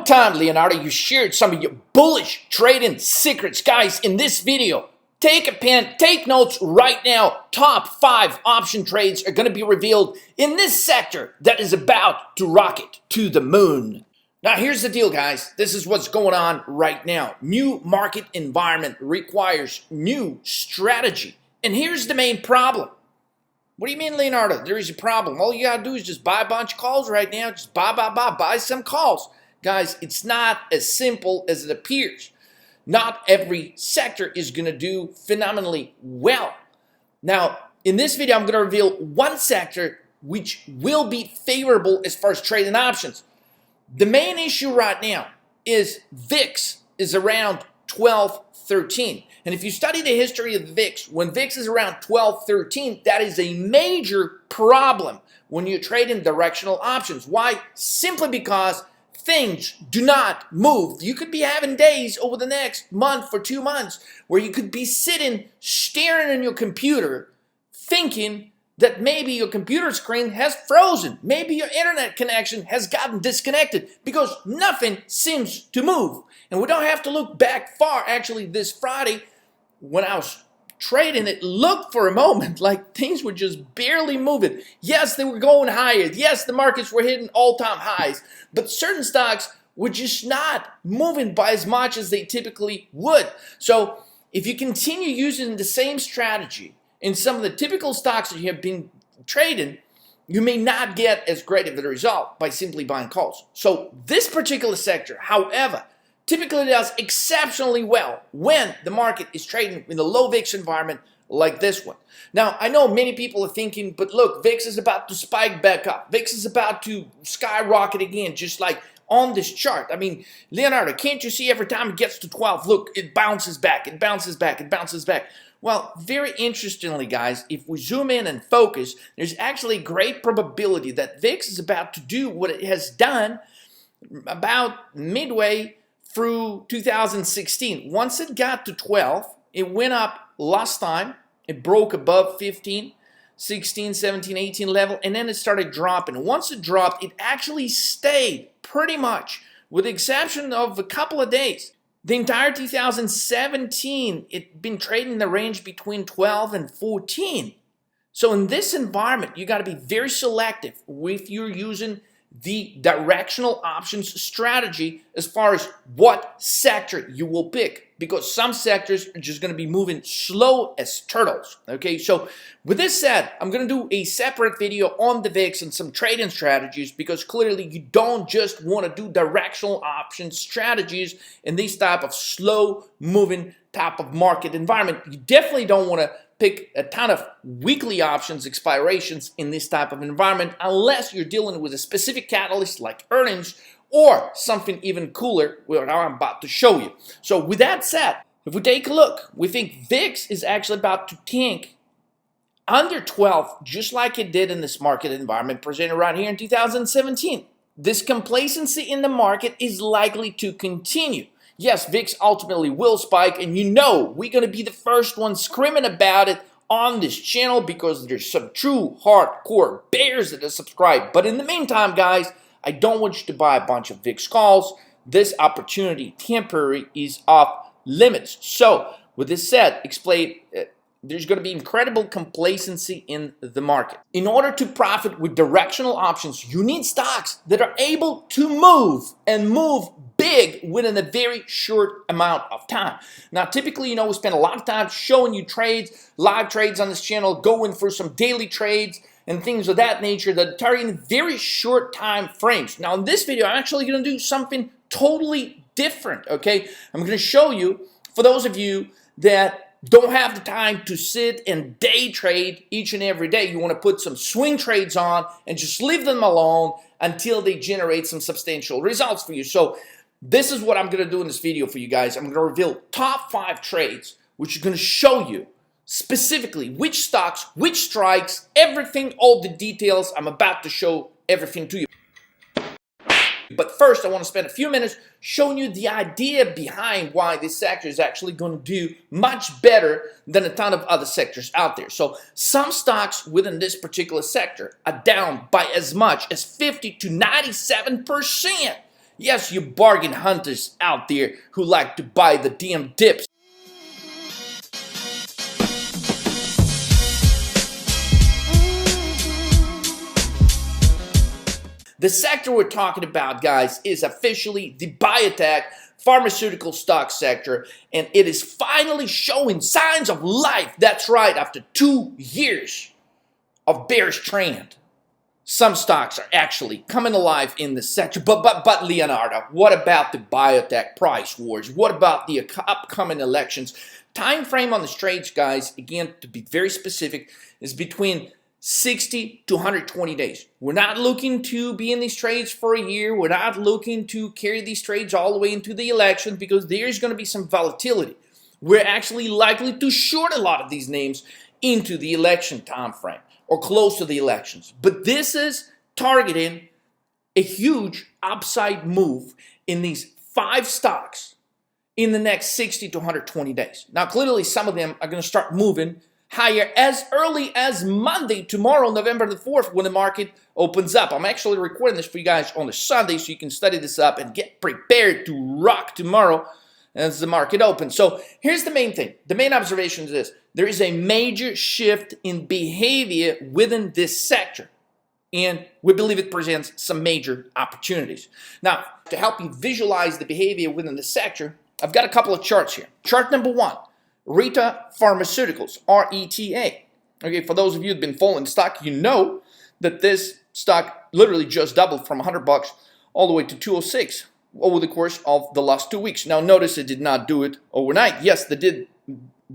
long time, Leonardo, you shared some of your bullish trading secrets. Guys, in this video, take a pen, take notes right now. Top 5 option trades are going to be revealed in this sector that is about to rocket to the moon. Now, here's the deal, guys. This is what's going on right now. New market environment requires new strategy. And here's the main problem. What do you mean, Leonardo? There is a problem. All you got to do is just buy a bunch of calls right now. Just buy some calls. Guys, it's not as simple as it appears. Not every sector is going to do phenomenally well. Now, in this video, I'm going to reveal one sector which will be favorable as far as trading options. The main issue right now is VIX is around 1213. And if you study the history of the VIX, when VIX is around 1213, that is a major problem when you're trading directional options. Why? Simply because things do not move. You could be having days over the next month or 2 months where you could be sitting, staring at your computer, thinking that maybe your computer screen has frozen. Maybe your internet connection has gotten disconnected because nothing seems to move. And we don't have to look back far. Actually, this Friday, when I was trading, it looked for a moment like things were just barely moving. Yes, they were going higher. Yes, the markets were hitting all-time highs. But certain stocks were just not moving by as much as they typically would. So if you continue using the same strategy in some of the typical stocks that you have been trading, you may not get as great of a result by simply buying calls. So this particular sector, however, typically does exceptionally well when the market is trading in a low VIX environment like this one. Now, I know many people are thinking, but look, VIX is about to spike back up. VIX is about to skyrocket again, just like on this chart. I mean, Leonardo, can't you see every time it gets to 12, look, it bounces back, it bounces back, it bounces back. Well, very interestingly, guys, if we zoom in and focus, there's actually a great probability that VIX is about to do what it has done about midway through 2016. Once it got to 12, it went up last time. It broke above 15, 16, 17, 18 level, and then it started dropping. Once it dropped, it actually stayed pretty much, with the exception of a couple of days. The entire 2017, it's been trading in the range between 12 and 14. So in this environment, you got to be very selective if you're using the directional options strategy as far as what sector you will pick, because some sectors are just going to be moving slow as turtles. Okay, so with this said, I'm going to do a separate video on the VIX and some trading strategies, because clearly you don't just want to do directional option strategies in this type of slow moving type of market environment. You definitely don't want to pick a ton of weekly options expirations in this type of environment unless you're dealing with a specific catalyst like earnings or something even cooler, what I'm about to show you. So with that said, if we take a look, we think VIX is actually about to tank under 12, just like it did in this market environment presented right here in 2017. This complacency in the market is likely to continue. Yes, VIX ultimately will spike, and you know we're going to be the first ones screaming about it on this channel because there's some true hardcore bears that are subscribed. But in the meantime, guys, I don't want you to buy a bunch of VIX calls. This opportunity, temporary, is off limits. So with this said, there's going to be incredible complacency in the market. In order to profit with directional options, you need stocks that are able to move and move big within a very short amount of time. Now, typically, you know, we spend a lot of time showing you trades, live trades on this channel, going through some daily trades and things of that nature that are targeting very short time frames. Now, in this video, I'm actually going to do something totally different, okay? I'm going to show you, for those of you that don't have the time to sit and day trade each and every day, you want to put some swing trades on and just leave them alone until they generate some substantial results for you. So this is what I'm going to do in this video for you guys. I'm going to reveal top 5 trades, which are going to show you specifically which stocks, which strikes, everything, all the details. I'm about to show everything to you. But first, I want to spend a few minutes showing you the idea behind why this sector is actually going to do much better than a ton of other sectors out there. So some stocks within this particular sector are down by as much as 50 to 97%. Yes, you bargain hunters out there who like to buy the damn dips. The sector we're talking about, guys, is officially the biotech pharmaceutical stock sector, and it is finally showing signs of life. That's right, after 2 years of bearish trend. Some stocks are actually coming alive in the sector. But Leonardo, what about the biotech price wars? What about the upcoming elections? Time frame on the trades, guys, again, to be very specific, is between 60 to 120 days. We're not looking to be in these trades for a year. We're not looking to carry these trades all the way into the election because there's going to be some volatility. We're actually likely to short a lot of these names into the election time frame or close to the elections. But this is targeting a huge upside move in these 5 stocks in the next 60 to 120 days. Now, clearly, some of them are going to start moving higher as early as Monday, tomorrow, November the 4th, when the market opens up. I'm actually recording this for you guys on a Sunday so you can study this up and get prepared to rock tomorrow as the market opens. So here's the main thing. The main observation is this. There is a major shift in behavior within this sector, and we believe it presents some major opportunities. Now, to help you visualize the behavior within the sector, I've got a couple of charts here. Chart number 1. Rita Pharmaceuticals, RETA. Okay, for those of you who've been following stock, you know that this stock literally just doubled from $100 all the way to 206 over the course of the last 2 weeks. Now, notice it did not do it overnight. Yes, the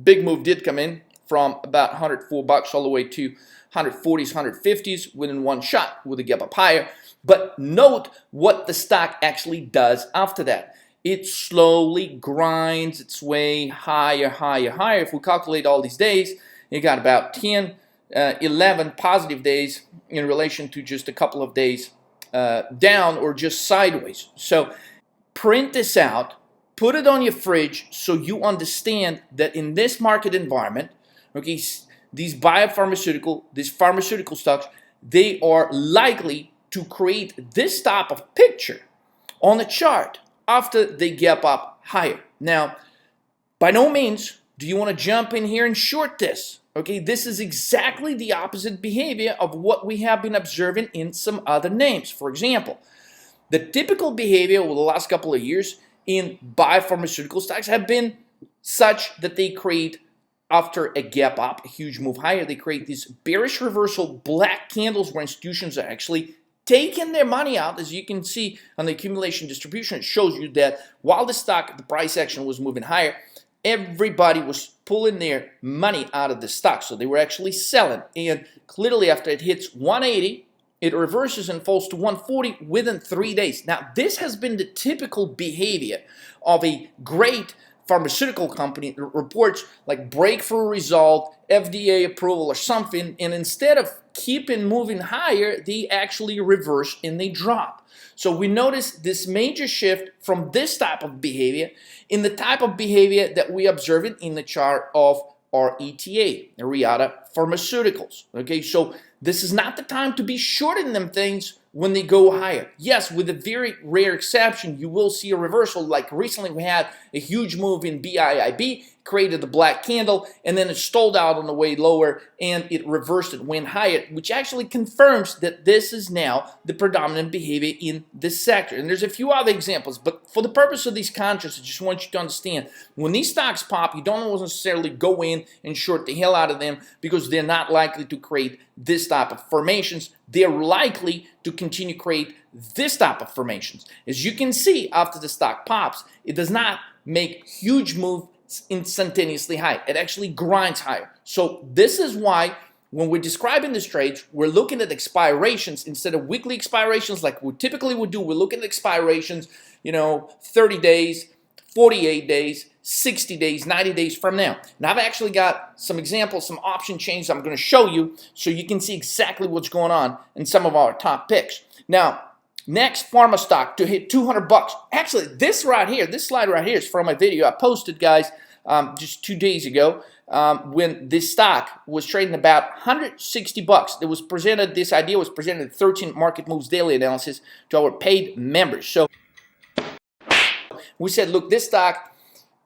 big move did come in from about $104 all the way to 140s, 150s within one shot with a gap up higher. But note what the stock actually does after that. It slowly grinds its way higher, higher, higher. If we calculate all these days, you got about 10, 11 positive days in relation to just a couple of days down or just sideways. So print this out, put it on your fridge so you understand that in this market environment, okay, these pharmaceutical stocks, they are likely to create this type of picture on the chart after they gap up higher. Now, by no means do you want to jump in here and short this. Okay, this is exactly the opposite behavior of what we have been observing in some other names. For example, the typical behavior over the last couple of years in biopharmaceutical stocks have been such that they create, after a gap up, a huge move higher, they create these bearish reversal black candles where institutions are actually taking their money out. As you can see on the accumulation distribution, it shows you that while the price action was moving higher, everybody was pulling their money out of the stock. So they were actually selling. And clearly after it hits 180, it reverses and falls to 140 within 3 days. Now, this has been the typical behavior of a great pharmaceutical company that reports like breakthrough result, FDA approval or something, and instead of keeping moving higher, they actually reverse and they drop. So we notice this major shift from this type of behavior in the type of behavior that we observe in the chart of RETA, Reata Pharmaceuticals. Okay, so this is not the time to be shorting them things when they go higher. Yes, with a very rare exception, you will see a reversal. Like recently we had a huge move in BIIB, created the black candle, and then it stalled out on the way lower and it reversed, it went higher, which actually confirms that this is now the predominant behavior in this sector. And there's a few other examples, but for the purpose of these contracts, I just want you to understand, when these stocks pop, you don't necessarily go in and short the hell out of them because they're not likely to create this type of formations. They're likely to continue to create this type of formations. As you can see, after the stock pops, it does not make huge moves instantaneously high. It actually grinds higher. So this is why when we're describing these trades, we're looking at expirations instead of weekly expirations like we typically would do. We're looking at expirations, 30 days, 48 days, 60 days, 90 days from now. Now I've actually got some examples, some option chains I'm going to show you so you can see exactly what's going on in some of our top picks. Now, next pharma stock to hit $200. Actually, this slide right here is from a video I posted, guys, just 2 days ago when this stock was trading about $160. This idea was presented in 13 Market Moves Daily Analysis to our paid members. So We said, look, this stock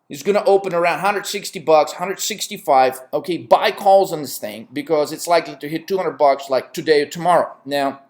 is going to open around 160 bucks, 165. Okay, buy calls on this thing because it's likely to hit 200 bucks like today or tomorrow. Now,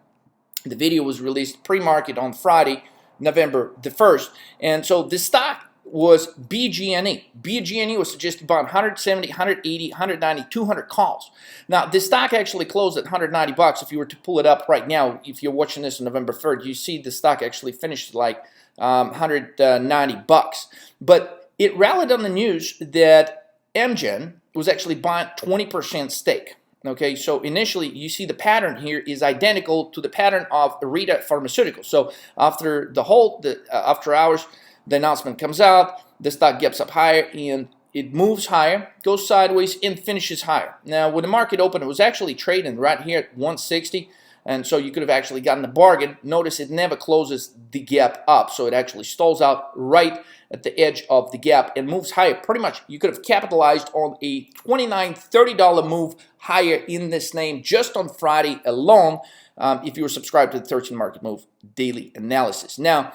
the video was released pre-market on Friday, November the 1st. And so this stock was BGNE. BGNE was suggested about 170, 180, 190, 200 calls. Now, this stock actually closed at 190 bucks. If you were to pull it up right now, if you're watching this on November 3rd, you see the stock actually finished like 190 bucks. But it rallied on the news that Amgen was actually buying 20% stake. Okay, so initially you see the pattern here is identical to the pattern of Rita Pharmaceuticals. So after after hours, the announcement comes out, the stock gets up higher and it moves higher, goes sideways and finishes higher. Now, when the market opened, it was actually trading right here at 160, and so you could have actually gotten a bargain. Notice it never closes the gap up, so it actually stalls out right at the edge of the gap and moves higher. Pretty much, you could have capitalized on a $29, $30 move higher in this name just on Friday alone if you were subscribed to the 13 Market Move daily analysis. Now,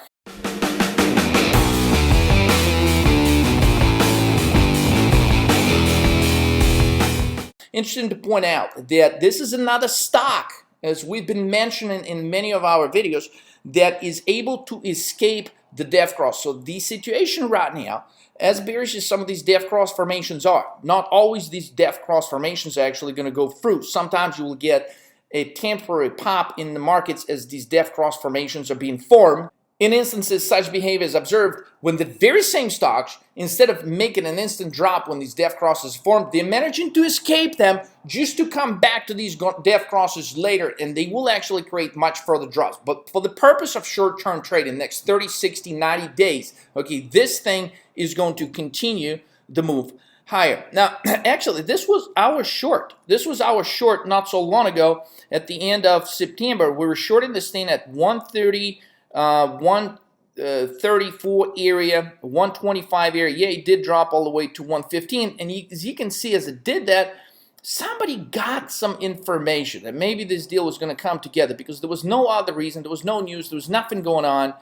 interesting to point out that this is another stock, as we've been mentioning in many of our videos, that is able to escape the death cross. So the situation right now, as bearish as some of these death cross formations are, not always these death cross formations are actually going to go through. Sometimes you will get a temporary pop in the markets as these death cross formations are being formed. In instances, such behavior is observed when the very same stocks, instead of making an instant drop when these death crosses form, they're managing to escape them just to come back to these death crosses later, and they will actually create much further drops. But for the purpose of short-term trading, next 30, 60, 90 days, okay, this thing is going to continue the move higher. Now, actually, this was our short. This was our short not so long ago at the end of September. We were shorting this thing at 130, 134 area, 125 area. Yeah, it did drop all the way to 115. And as you can see, as it did that, somebody got some information that maybe this deal was going to come together because there was no other reason. There was no news. There was nothing going on.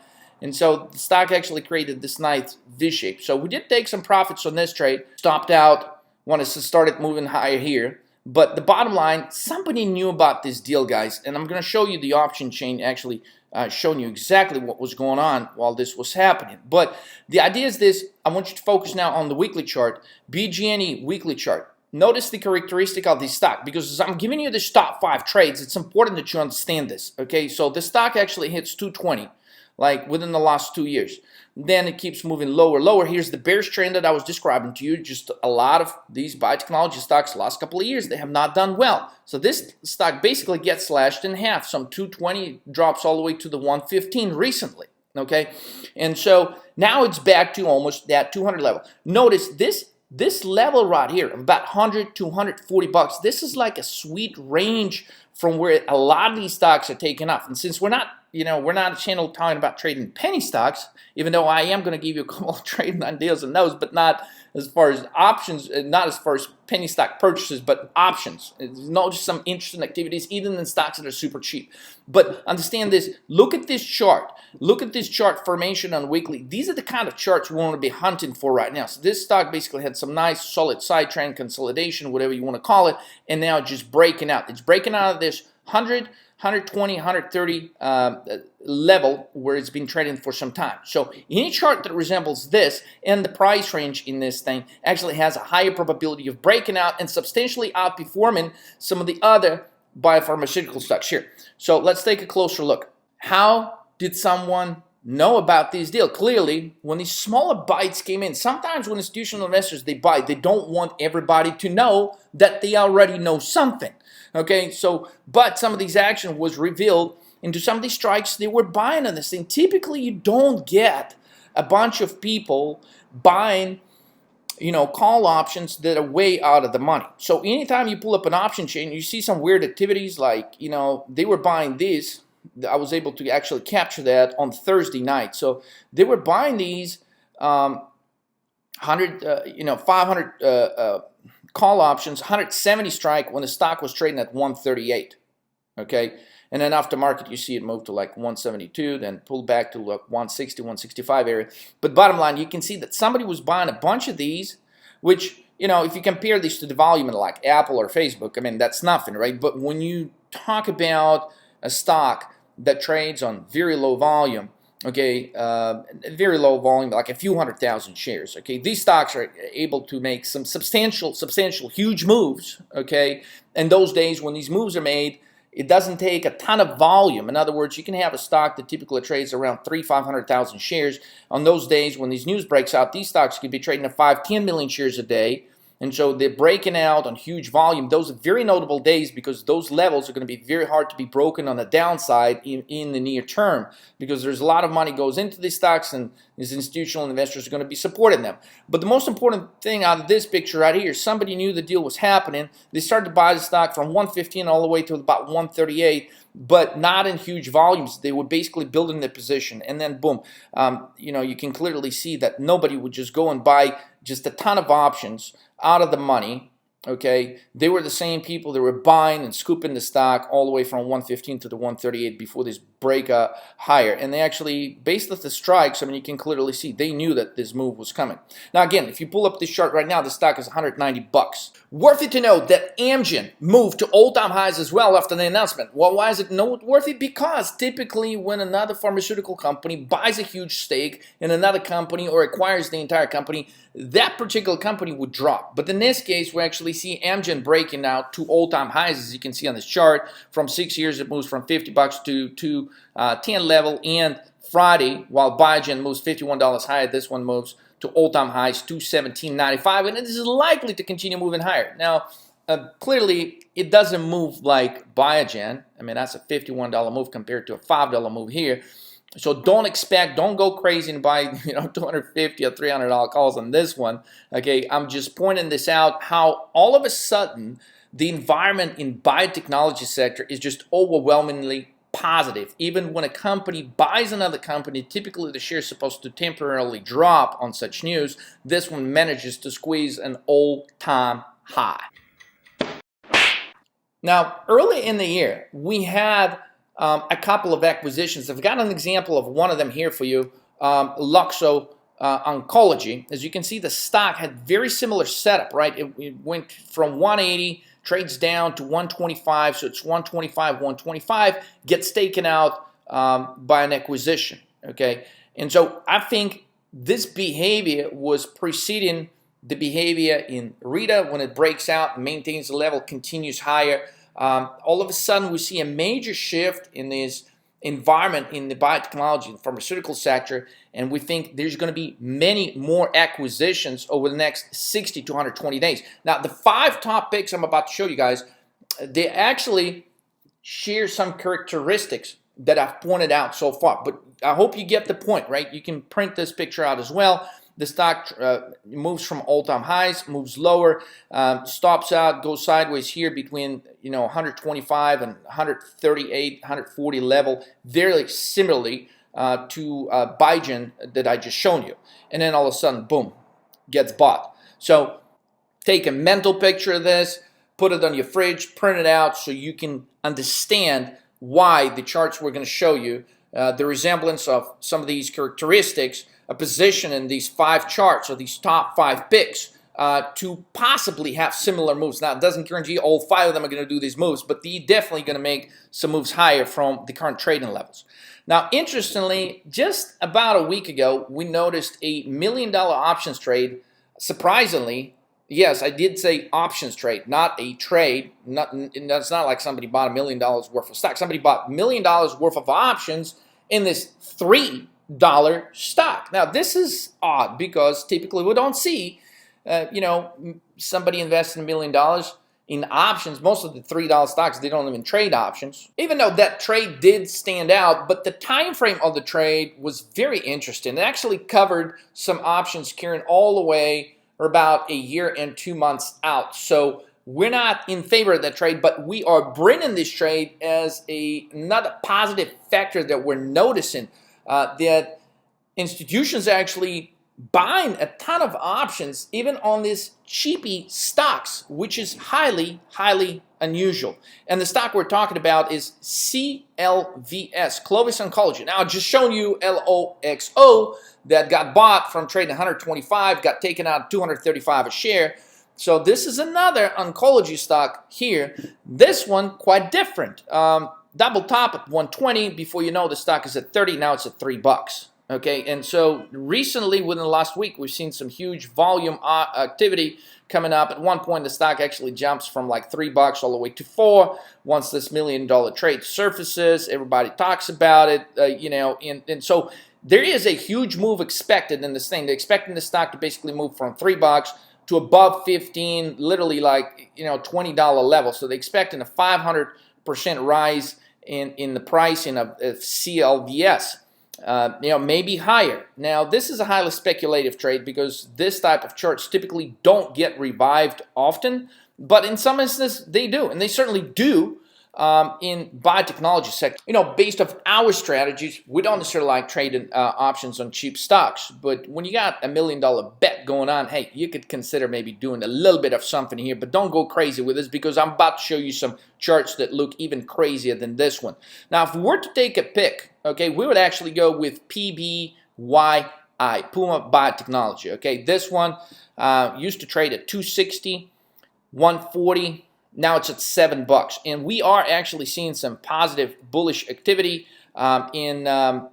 And so the stock actually created this nice V-shape. So we did take some profits on this trade. Stopped out when it started moving higher here. But the bottom line, somebody knew about this deal, guys. And I'm going to show you the option chain actually showing you exactly what was going on while this was happening. But the idea is this. I want you to focus now on the weekly chart, BGNE weekly chart. Notice the characteristic of this stock, because as I'm giving you the top 5 trades, it's important that you understand this. Okay, so the stock actually hits 220, like within the last 2 years. Then it keeps moving lower, lower. Here's the bearish trend that I was describing to you. Just a lot of these biotechnology stocks last couple of years, they have not done well. So this stock basically gets slashed in half. Some 220 drops all the way to the 115 recently. Okay, and so now it's back to almost that 200 level. Notice this level right here of about 100 to 140 bucks. This is like a sweet range from where a lot of these stocks are taking off. And since we're not a channel talking about trading penny stocks, even though I am going to give you a couple of trading ideas on those, but not as far as options, not as far as penny stock purchases, but options. It's not just some interesting activities, even in stocks that are super cheap. But understand this. Look at this chart. Look at this chart formation on weekly. These are the kind of charts we want to be hunting for right now. So this stock basically had some nice solid side trend consolidation, whatever you want to call it, and now just breaking out. It's breaking out of this 100, 120, 130 level where it's been trading for some time. So any chart that resembles this and the price range in this thing actually has a higher probability of breaking out and substantially outperforming some of the other biopharmaceutical stocks here. So let's take a closer look. How did someone know about this deal? Clearly, when these smaller bites came in, sometimes when institutional investors, they buy, they don't want everybody to know that they already know something. Okay, so, but some of these action was revealed into some of these strikes they were buying on this thing. Typically, you don't get a bunch of people buying, call options that are way out of the money. So anytime you pull up an option chain, you see some weird activities like, they were buying these. I was able to actually capture that on Thursday night. So they were buying these 500 call options, 170 strike when the stock was trading at 138. okay? And then after market, you see it move to like 172, then pull back to like 160, 165 area. But bottom line, you can see that somebody was buying a bunch of these, which, you know, if you compare these to the volume in like Apple or Facebook, I mean, that's nothing, right? But when you talk about a stock that trades on very low volume, okay, very low volume, like a few 100,000 shares, okay, these stocks are able to make some substantial, huge moves, okay, and those days when these moves are made, it doesn't take a ton of volume. In other words, you can have a stock that typically trades around 500,000 shares. On those days when these news breaks out, these stocks could be trading at 10 million shares a day. And so they're breaking out on huge volume. Those are very notable days because those levels are going to be very hard to be broken on the downside in the near term, because there's a lot of money goes into these stocks and these institutional investors are going to be supporting them. But the most important thing out of this picture right here, somebody knew the deal was happening. They started to buy the stock from 115 all the way to about 138, but not in huge volumes. They were basically building their position, and then boom, you know, you can clearly see that nobody would just go and buy just a ton of options out of the money, okay? They were the same people that were buying and scooping the stock all the way from 115 to the 138 before this break higher. And they actually, based on the strikes, I mean, you can clearly see they knew that this move was coming. Now, again, if you pull up this chart right now, the stock is 190 bucks. Worth it to note that Amgen moved to all-time highs as well after the announcement. Well, why is it noteworthy? Because typically when another pharmaceutical company buys a huge stake in another company or acquires the entire company, that particular company would drop. But in this case, we actually see Amgen breaking out to all-time highs, as you can see on this chart. From 6 years, it moves from 50 bucks to 10 level, and Friday, while Biogen moves $51 higher, this one moves to all-time highs, 217.95, and it is likely to continue moving higher. Now, clearly, it doesn't move like Biogen. I mean, that's a $51 move compared to a $5 move here. So don't go crazy and buy, you know, $250 or $300 calls on this one. Okay, I'm just pointing this out, how all of a sudden the environment in biotechnology sector is just overwhelmingly positive. Even when a company buys another company, typically the share is supposed to temporarily drop on such news. This one manages to squeeze an all-time high. Now, early in the year, we had a couple of acquisitions. I've got an example of one of them here for you, Luxo Oncology. As you can see, the stock had very similar setup, right? It went from 180, trades down to 125, so it's 125, 125, gets taken out by an acquisition, okay? And so I think this behavior was preceding the behavior in Rita when it breaks out, maintains the level, continues higher. All of a sudden, we see a major shift in this environment in the biotechnology and pharmaceutical sector, and we think there's going to be many more acquisitions over the next 60 to 120 days. Now, the 5 top picks I'm about to show you guys, they actually share some characteristics that I've pointed out so far, but I hope you get the point, right? You can print this picture out as well. The stock moves from all-time highs, moves lower, stops out, goes sideways here between 125 and 138, 140 level, very similarly to Biogen that I just shown you. And then all of a sudden, boom, gets bought. So take a mental picture of this, put it on your fridge, print it out so you can understand why the charts we're going to show you, the resemblance of some of these characteristics, a position in these 5 charts or these top 5 picks to possibly have similar moves. Now, it doesn't guarantee all 5 of them are going to do these moves, but they're definitely going to make some moves higher from the current trading levels. Now, interestingly, just about a week ago, we noticed a $1 million options trade. Surprisingly, yes, I did say options trade, not a trade. It's not like somebody bought $1 million worth of stock. Somebody bought $1 million worth of options in this $3 stock. Now, this is odd because typically we don't see, somebody investing $1 million in options. Most of the $3 stocks, they don't even trade options. Even though that trade did stand out, but the time frame of the trade was very interesting. It actually covered some options carrying all the way or about a year and 2 months out. So we're not in favor of that trade, but we are bringing this trade as another positive factor that we're noticing. That institutions are actually buying a ton of options even on these cheapy stocks, which is highly, highly unusual. And the stock we're talking about is CLVS, Clovis Oncology. Now, I've just shown you LOXO that got bought from trading 125, got taken out 235 a share. So this is another oncology stock here. This one quite different. Double top at 120. Before you know, the stock is at 30. Now it's at $3. Okay, and so recently, within the last week, we've seen some huge volume activity coming up. At one point, the stock actually jumps from like $3 all the way to $4. Once this $1 million trade surfaces, everybody talks about it, you know, and so there is a huge move expected in this thing. They're expecting the stock to basically move from $3 to above 15, literally like, you know, $20 level. So they're expecting a 500% rise in the pricing of CLVS. You know, maybe higher. Now, this is a highly speculative trade because this type of charts typically don't get revived often, but in some instances they do, and they certainly do in biotechnology sector. You know, based off our strategies, we don't necessarily like trading options on cheap stocks, but when you got $1 million bet going on, hey, you could consider maybe doing a little bit of something here, but don't go crazy with this because I'm about to show you some charts that look even crazier than this one. Now, if we were to take a pick, okay, we would actually go with PBYI, Puma Biotechnology. Okay, this one used to trade at 260, 140. Now it's at $7, and we are actually seeing some positive bullish activity in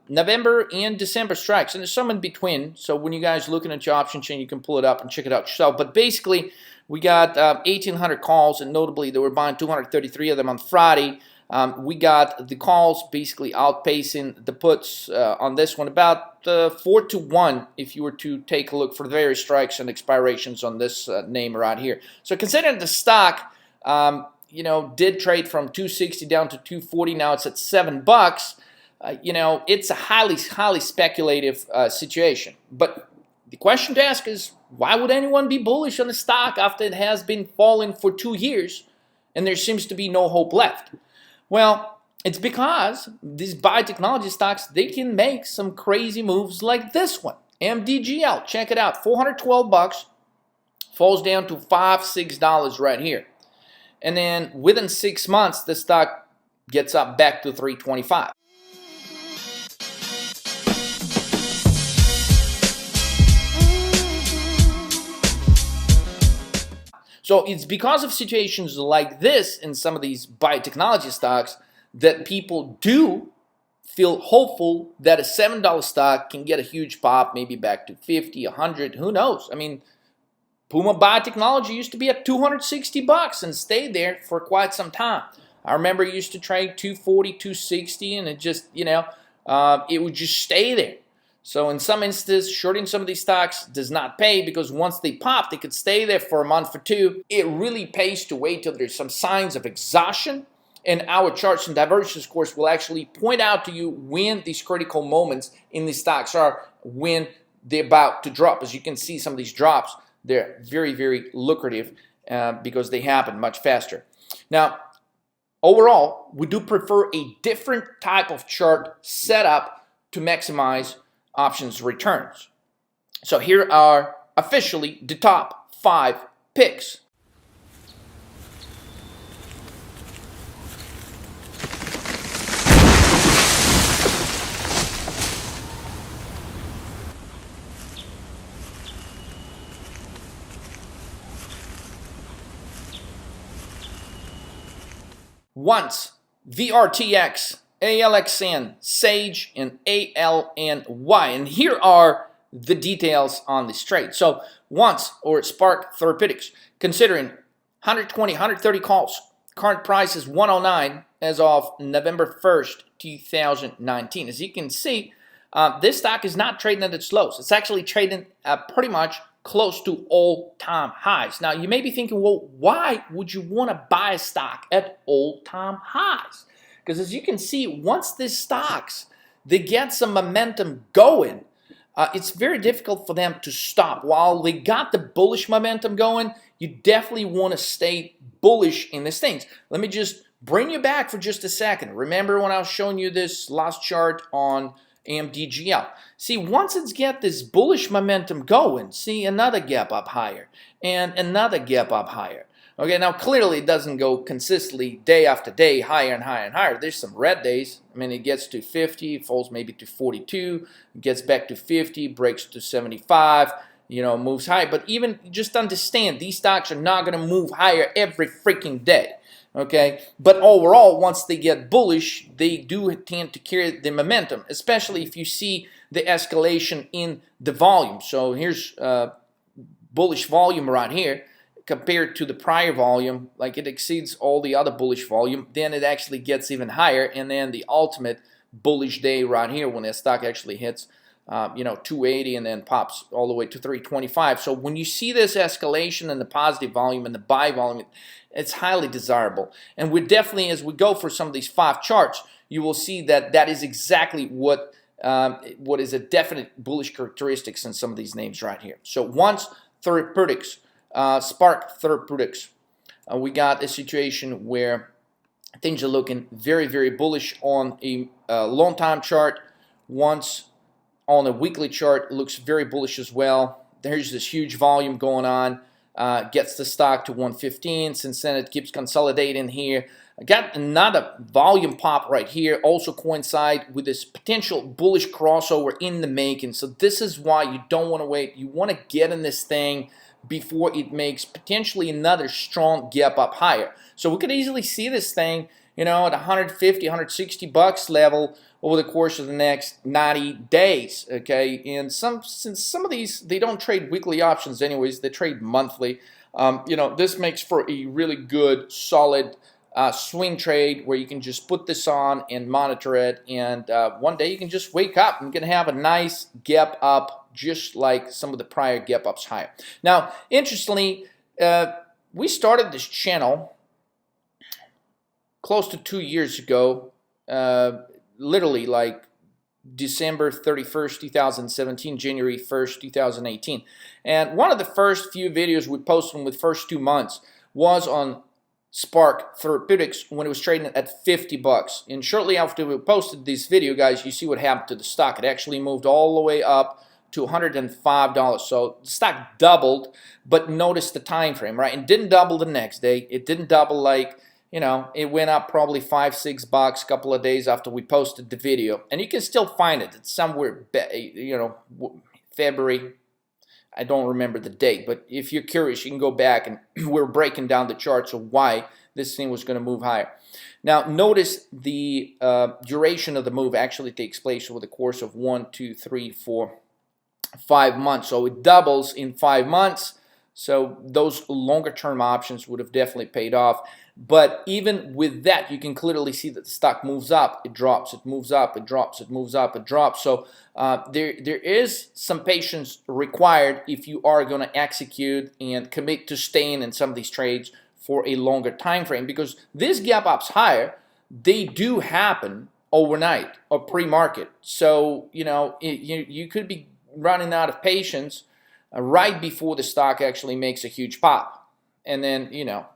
November and December strikes, and there's some in between. So when you guys are looking at your option chain, you can pull it up and check it out yourself. But basically, we got 1,800 calls, and notably, they were buying 233 of them on Friday. We got the calls basically outpacing the puts on this one about 4-to-1 if you were to take a look for the various strikes and expirations on this name right here. So considering the stock, you know, did trade from 260 down to 240. Now it's at $7. You know, it's a highly speculative situation. But the question to ask is, why would anyone be bullish on the stock after it has been falling for 2 years and there seems to be no hope left? Well, it's because these biotechnology stocks, they can make some crazy moves like this one. MDGL, check it out, $412, falls down to $5-6 right here. And then within 6 months, the stock gets up back to $325. So it's because of situations like this in some of these biotechnology stocks that people do feel hopeful that a $7 stock can get a huge pop, maybe back to 50, 100, who knows? I mean, Puma Biotechnology used to be at $260 and stayed there for quite some time. I remember it used to trade 240, 260, and it just, you know, it would just stay there. So in some instances, shorting some of these stocks does not pay because once they pop, they could stay there for a month or two. It really pays to wait till there's some signs of exhaustion. And our charts and divergence course will actually point out to you when these critical moments in these stocks are, when they're about to drop. As you can see, some of these drops, they're very, very lucrative because they happen much faster. Now, overall, we do prefer a different type of chart setup to maximize options returns. So here are officially the top 5 picks. Once, VRTX, ALXN, SAGE, and ALNY. And here are the details on this trade. So once, or Spark Therapeutics, considering 120, 130 calls. Current price is 109 as of November 1st, 2019. As you can see, this stock is not trading at its lows. It's actually trading pretty much close to all-time highs. Now, you may be thinking, well, why would you want to buy a stock at all-time highs? Because as you can see, once these stocks, they get some momentum going, it's very difficult for them to stop. While they got the bullish momentum going, you definitely want to stay bullish in these things. Let me just bring you back for just a second. Remember when I was showing you this last chart on MDGL? See, once it's get this bullish momentum going, see another gap up higher and another gap up higher. Okay, now clearly it doesn't go consistently day after day higher and higher and higher. There's some red days. I mean, it gets to 50, falls maybe to 42, gets back to 50, breaks to 75, moves high. But even just understand, these stocks are not going to move higher every freaking day. Okay, but overall, once they get bullish, they do tend to carry the momentum, especially if you see the escalation in the volume. So here's bullish volume right here compared to the prior volume, like it exceeds all the other bullish volume. Then it actually gets even higher, and then the ultimate bullish day right here when the stock actually hits 280 and then pops all the way to 325. So when you see this escalation in the positive volume and the buy volume, it's highly desirable. And we're definitely, as we go for some of these 5 charts, you will see that that is exactly what is a definite bullish characteristics in some of these names right here. So once therapeutics, Spark Therapeutics, we got a situation where things are looking very, very bullish on a long time chart. Once on a weekly chart, it looks very bullish as well. There's this huge volume going on, gets the stock to 115. Since then, it keeps consolidating here. I got another volume pop right here, also coincide with this potential bullish crossover in the making. So this is why you don't want to wait. You want to get in this thing before it makes potentially another strong gap up higher. So we could easily see this thing, at 150, 160 bucks level over the course of the next 90 days. Okay, and since some of these, they don't trade weekly options anyways, they trade monthly. This makes for a really good, solid swing trade where you can just put this on and monitor it, and one day you can just wake up and you can have a nice gap up, just like some of the prior gap ups higher. Now, interestingly, we started this channel close to 2 years ago, literally like December 31st, 2017, January 1st, 2018. And one of the first few videos we posted in the first 2 months was on Spark Therapeutics when it was trading at 50 bucks. And shortly after we posted this video, guys, you see what happened to the stock. It actually moved all the way up to $105. So the stock doubled, but notice the time frame, right? It didn't double the next day. It didn't double like, it went up probably $5-6 a couple of days after we posted the video. And you can still find it. It's somewhere, February. I don't remember the date, but if you're curious, you can go back and we're breaking down the charts of why this thing was going to move higher. Now, notice the duration of the move actually takes place over the course of 1, 2, 3, 4, 5 months. So it doubles in 5 months. So those longer term options would have definitely paid off. But even with that, you can clearly see that the stock moves up, it drops, it moves up, it drops, it moves up, it drops. So there is some patience required if you are going to execute and commit to staying in some of these trades for a longer time frame, because these gap ups higher, they do happen overnight or pre-market. So you could be running out of patience right before the stock actually makes a huge pop. And then,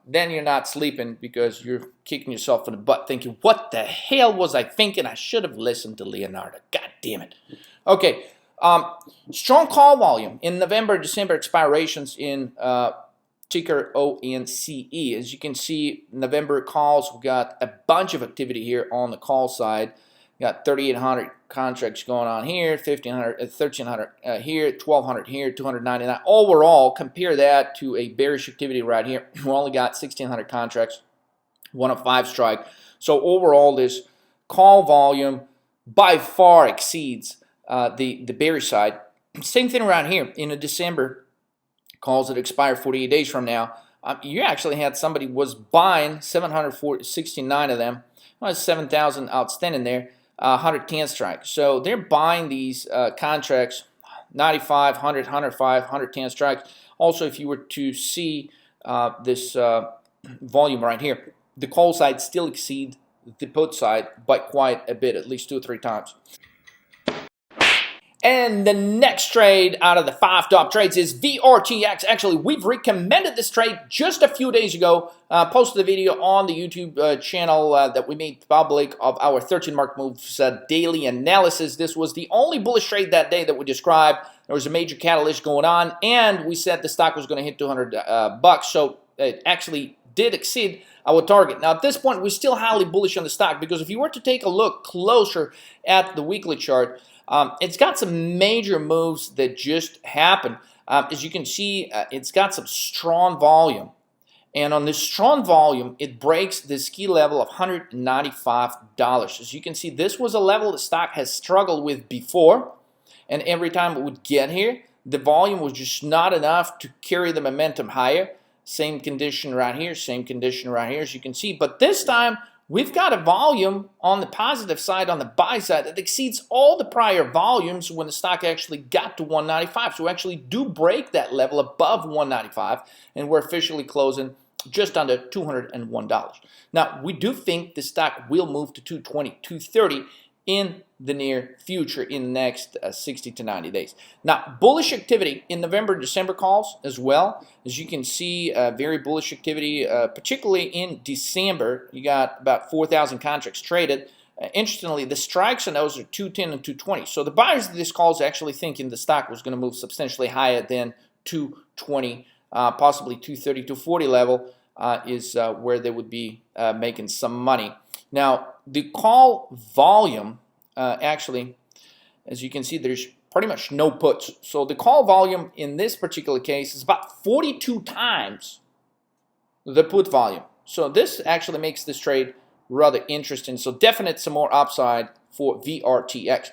then you're not sleeping because you're kicking yourself in the butt thinking, what the hell was I thinking? I should have listened to Leonardo. God damn it. Okay, strong call volume in November, December expirations in ticker ONCE. As you can see, November calls, we got a bunch of activity here on the call side. Got 3,800 contracts going on here, 1,500, 1,300 here, 1,200 here, 299. Overall, compare that to a bearish activity right here. We only got 1,600 contracts, 105 strike. So overall, this call volume by far exceeds the bearish side. Same thing around here in the December calls that expire 48 days from now. You actually had somebody was buying 769 of them. Well, 7,000 outstanding there. 110 strike. So they're buying these contracts, 95, 100, 105, 110 strikes. Also, if you were to see this volume right here, the call side still exceeds the put side by quite a bit, at least 2 or 3 times. And the next trade out of the 5 top trades is VRTX. Actually, we've recommended this trade just a few days ago. Posted a video on the YouTube channel that we made public of our 13 mark moves daily analysis. This was the only bullish trade that day that we described. There was a major catalyst going on, and we said the stock was going to hit 200 bucks. So it actually did exceed our target. Now, at this point, we're still highly bullish on the stock because if you were to take a look closer at the weekly chart, it's got some major moves that just happened. As you can see, it's got some strong volume. And on this strong volume, it breaks this key level of $195. As you can see, this was a level the stock has struggled with before. And every time it would get here, the volume was just not enough to carry the momentum higher. Same condition right here, same condition right here, as you can see. But this time, we've got a volume on the positive side, on the buy side, that exceeds all the prior volumes when the stock actually got to 195. So we actually do break that level above 195, and we're officially closing just under $201. Now, we do think the stock will move to 220, 230 in the near future, in the next 60 to 90 days. Now, bullish activity in November, December calls as well. As you can see, very bullish activity, particularly in December. You got about 4,000 contracts traded. Interestingly, the strikes on those are 210 and 220. So the buyers of this call is actually thinking the stock was going to move substantially higher than 220, possibly 230, 240 level is where they would be making some money. Now, the call volume, actually, as you can see, there's pretty much no puts. So the call volume in this particular case is about 42 times the put volume. So this actually makes this trade rather interesting. So definite some more upside for VRTX.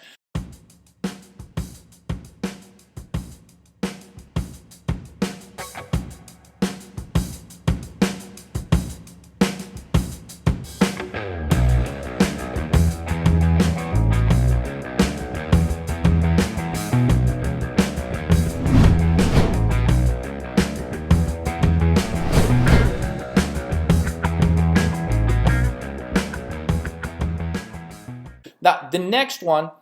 Now, the next one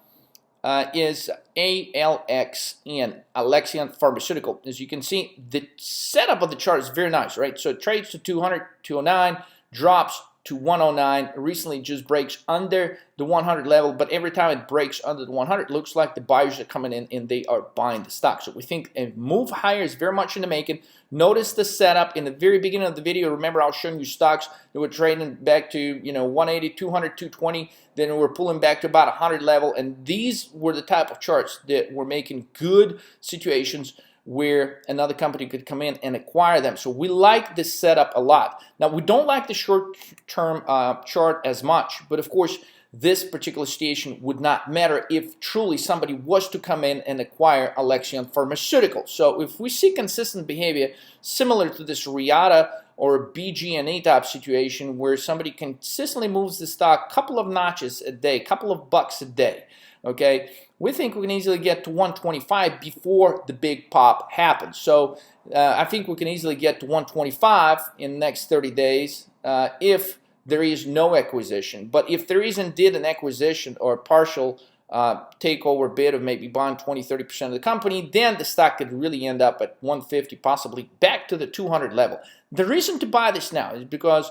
is ALXN, Alexion Pharmaceutical. As you can see, the setup of the chart is very nice, right? So it trades to 200, 209, drops to 109, recently just breaks under the 100 level, but every time it breaks under the 100, it looks like the buyers are coming in and they are buying the stock. So we think a move higher is very much in the making. Notice the setup in the very beginning of the video. Remember, I was showing you stocks that were trading back to 180, 200, 220, then we're pulling back to about 100 level, and these were the type of charts that were making good situations where another company could come in and acquire them. So we like this setup a lot. Now, we don't like the short-term chart as much, but of course, this particular situation would not matter if truly somebody was to come in and acquire Alexion Pharmaceutical. So if we see consistent behavior similar to this Riata or BG&E type situation where somebody consistently moves the stock a couple of notches a day, couple of bucks a day, okay, we think we can easily get to 125 before the big pop happens. So I think we can easily get to 125 in the next 30 days if there is no acquisition. But if there is indeed an acquisition or a partial takeover bid of maybe buying 20-30% of the company, then the stock could really end up at 150, possibly back to the 200 level. The reason to buy this now is because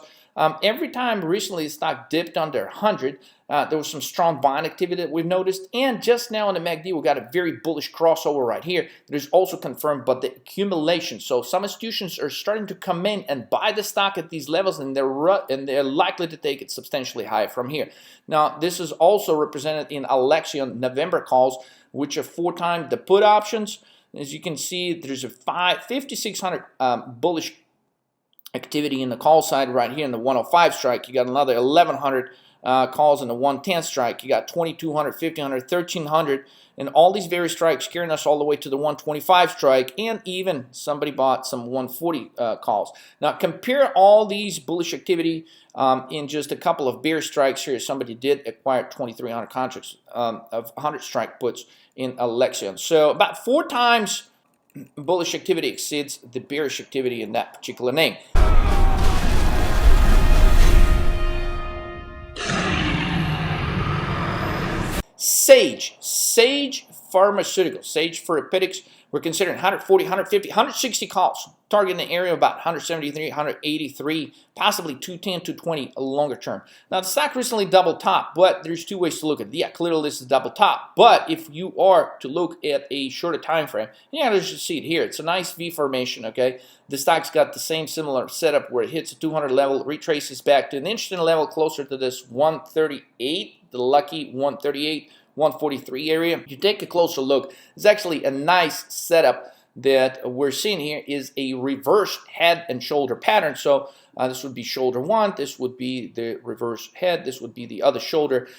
every time recently the stock dipped under 100, there was some strong buying activity that we've noticed, and just now in the MACD we got a very bullish crossover right here that is also confirmed by the accumulation. So some institutions are starting to come in and buy the stock at these levels, and they're likely to take it substantially higher from here. Now, this is also represented in Alexion November calls, which are 4 times the put options. As you can see, there's a 5,600 bullish activity in the call side right here in the 105 strike. You got another 1,100 calls in the 110 strike. You got 2,200, 1,500, 1,300, and all these various strikes carrying us all the way to the 125 strike, and even somebody bought some 140 calls. Now compare all these bullish activity in just a couple of bear strikes here. Somebody did acquire 2,300 contracts of 100 strike puts in Alexion. So about 4 times bullish activity exceeds the bearish activity in that particular name. Sage Pharmaceuticals, Sage Therapeutics, We're considering 140, 150, 160 calls, targeting the area of about 173, 183, possibly 210, 220 longer term. Now, the stock recently doubled top, but there's two ways to look at it. Yeah, clearly this is double top, but if you are to look at a shorter time frame, yeah, let's just see it here. It's a nice V formation, okay? The stock's got the same similar setup where it hits a 200 level, retraces back to an interesting level closer to this 138, the lucky 138, 143 area. If you take a closer look, it's actually a nice setup that we're seeing here is a reverse head and shoulder pattern. So this would be shoulder one, this would be the reverse head, this would be the other shoulder.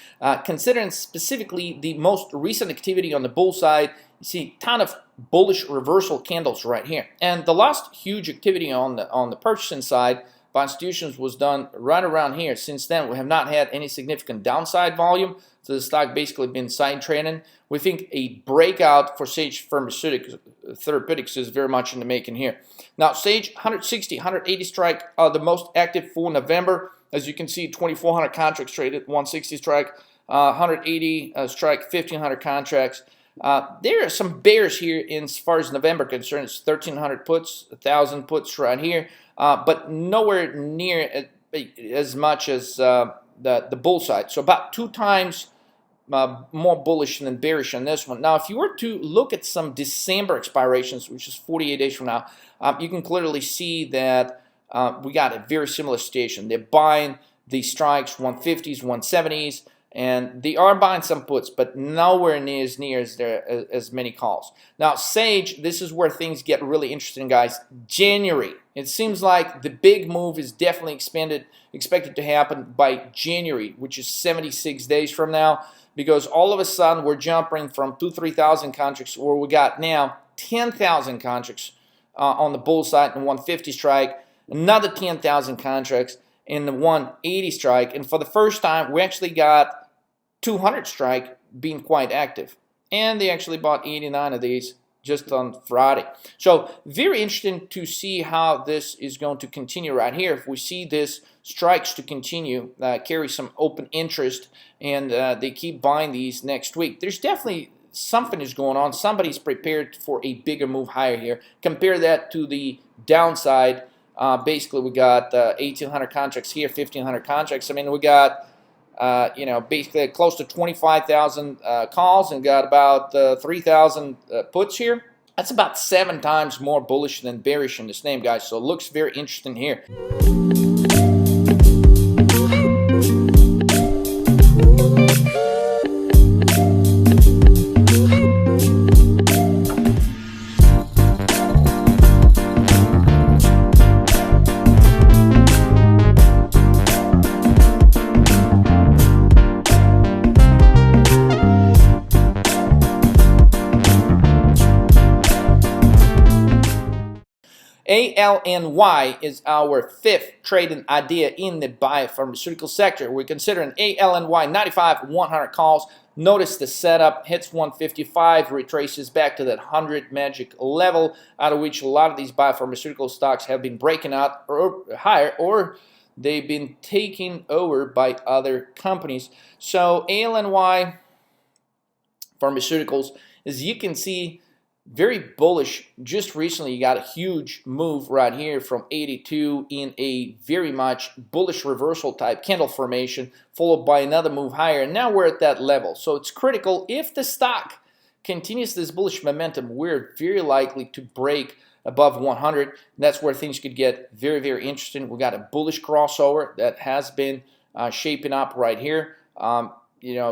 Considering specifically the most recent activity on the bull side, you see a ton of bullish reversal candles right here. And the last huge activity on the purchasing side by institutions was done right around here. Since then, we have not had any significant downside volume, so the stock basically been side trading. We think a breakout for Sage Therapeutics is very much in the making here. Now, Sage 160, 180 strike are the most active for November. As you can see, 2,400 contracts traded, 160 strike, 180 strike, 1,500 contracts. There are some bears here as far as November concerned. It's 1,300 puts, 1,000 puts right here, but nowhere near as much as the bull side. So about 2 times more bullish than bearish on this one. Now, if you were to look at some December expirations, which is 48 days from now, you can clearly see that we got a very similar situation. They're buying the strikes, 150s, 170s, and they are buying some puts, but nowhere near as many calls. Now, Sage, this is where things get really interesting, guys. January. It seems like the big move is definitely expected to happen by January, which is 76 days from now, because all of a sudden we're jumping from 2,000-3,000 contracts, where we got now 10,000 contracts on the bull side and 150 strike, another 10,000 contracts in the 180 strike, and for the first time we actually got 200 strike being quite active, and they actually bought 89 of these just on Friday. So very interesting to see how this is going to continue right here. If we see this strikes to continue, carry some open interest, and they keep buying these next week, there's definitely something is going on. Somebody's prepared for a bigger move higher here. Compare that to the downside. Basically, we got 1,800 contracts here, 1,500 contracts. I mean, we got basically close to 25,000 calls and got about 3,000 puts here. That's about 7 times more bullish than bearish in this name, guys. So it looks very interesting here. ALNY is our 5th trading idea in the biopharmaceutical sector. We're considering ALNY 95, 100 calls. Notice the setup hits 155, retraces back to that 100 magic level, out of which a lot of these biopharmaceutical stocks have been breaking out or higher, or they've been taken over by other companies. So ALNY Pharmaceuticals, as you can see, very bullish. Just recently you got a huge move right here from 82 in a very much bullish reversal type candle formation, followed by another move higher, and now we're at that level. So it's critical. If the stock continues this bullish momentum, we're very likely to break above 100. That's where things could get very, very interesting. We got a bullish crossover that has been shaping up right here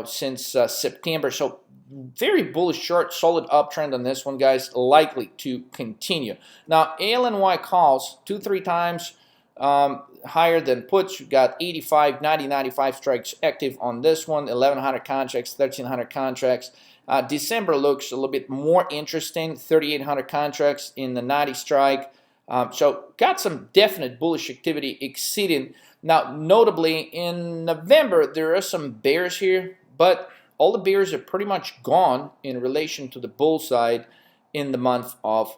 since September. So very bullish chart, solid uptrend on this one, guys, likely to continue. Now, ALNY calls 2-3 times higher than puts. You've got 85, 90, 95 strikes active on this one, 1,100 contracts, 1,300 contracts. December looks a little bit more interesting, 3,800 contracts in the 90 strike. So got some definite bullish activity exceeding. Now, notably, in November, there are some bears here, but all the bears are pretty much gone in relation to the bull side in the month of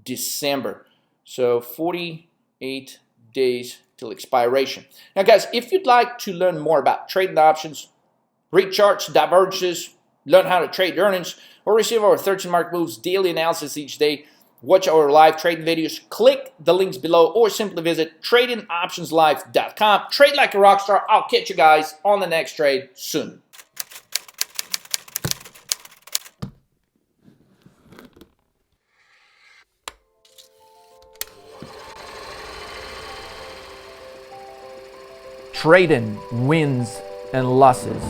December. So 48 days till expiration. Now, guys, if you'd like to learn more about trading options, read charts, divergences, learn how to trade earnings, or receive our 13 market moves daily analysis each day, watch our live trading videos, click the links below, or simply visit tradingoptionslive.com. Trade like a rock star. I'll catch you guys on the next trade soon. Trading wins and losses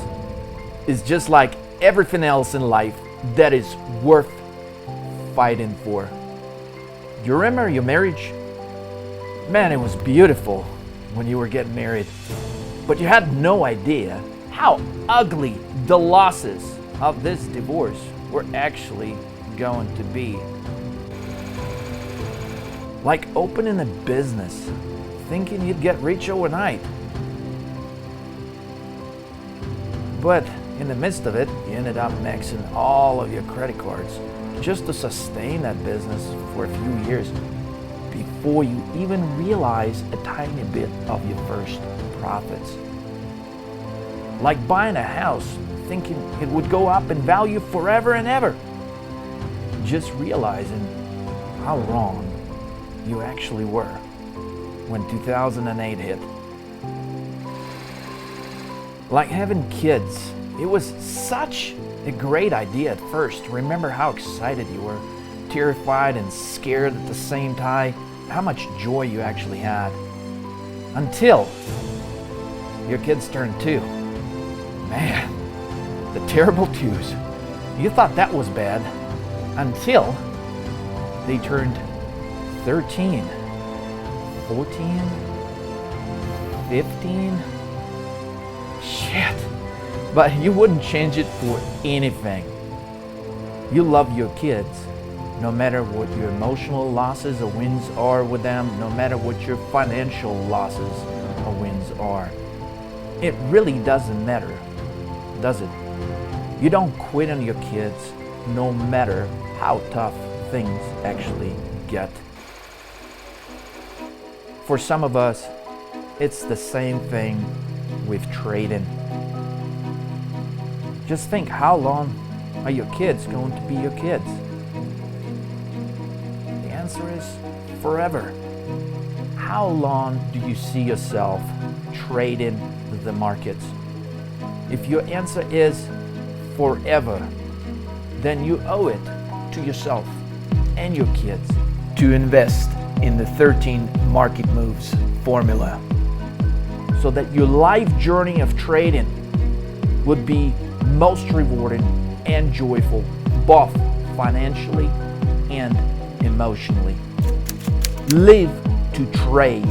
is just like everything else in life that is worth fighting for. You remember your marriage? Man, it was beautiful when you were getting married, but you had no idea how ugly the losses of this divorce were actually going to be. Like opening a business, thinking you'd get rich overnight. But in the midst of it, you ended up maxing all of your credit cards just to sustain that business for a few years before you even realize a tiny bit of your first profits. Like buying a house, thinking it would go up in value forever and ever, just realizing how wrong you actually were when 2008 hit. Like having kids, it was such a great idea at first. Remember how excited you were, terrified and scared at the same time, how much joy you actually had. Until your kids turned 2. Man, the terrible 2s. You thought that was bad until they turned 13, 14, 15. Shit. But you wouldn't change it for anything. You love your kids, no matter what your emotional losses or wins are with them, no matter what your financial losses or wins are. It really doesn't matter, does it? You don't quit on your kids, no matter how tough things actually get. For some of us, it's the same thing with trading. Just think, how long are your kids going to be your kids? The answer is forever. How long do you see yourself trading the markets? If your answer is forever, then you owe it to yourself and your kids to invest in the 13 market moves formula, so that your life journey of trading would be most rewarding and joyful, both financially and emotionally. Live to trade,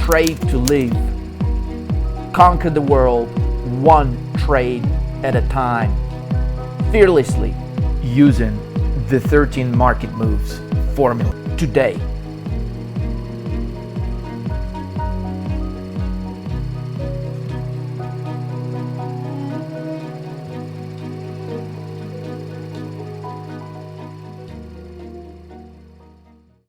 trade to live. Conquer the world one trade at a time, fearlessly using the 13 market moves formula today.